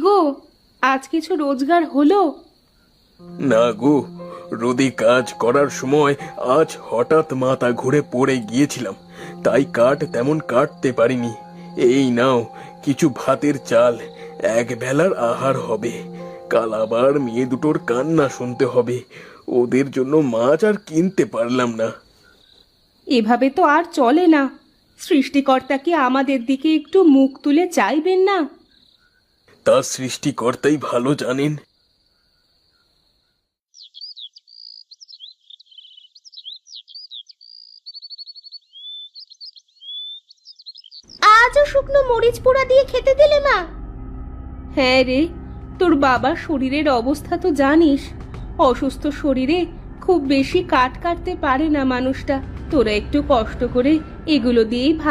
গো, আজ কিছু রোজগার হলো? না গো, রোদে কাজ করার সময় আজ হঠাৎ মাথা ঘুরে পড়ে গিয়েছিলাম, তাই কাঠ তেমন কাটতে পারিনি। এই নাও কিছু ভাতের চাল, এক বেলার আহার হবে। কাল আবার মেয়ে দুটোর কান্না শুনতে হবে, ওদের জন্য মাছ আর কিনতে পারলাম না। এভাবে তো আর চলে না। সৃষ্টিকর্তা কি আমাদের দিকে একটু মুখ তুলে চাইবেন না? তা সৃষ্টিকর্তাই ভালো জানেন। আজও শুকনো মরিচ পোড়া দিয়ে খেতে দিলে মা? হ্যাঁ রে, তোর বাবার শরীরের অবস্থা তো জানিস। অসুস্থ শরীরে খুব বেশি কাট কাটতে পারে না মানুষটা। তোরা একটু কষ্ট করে এগুলো দিয়েই ভাত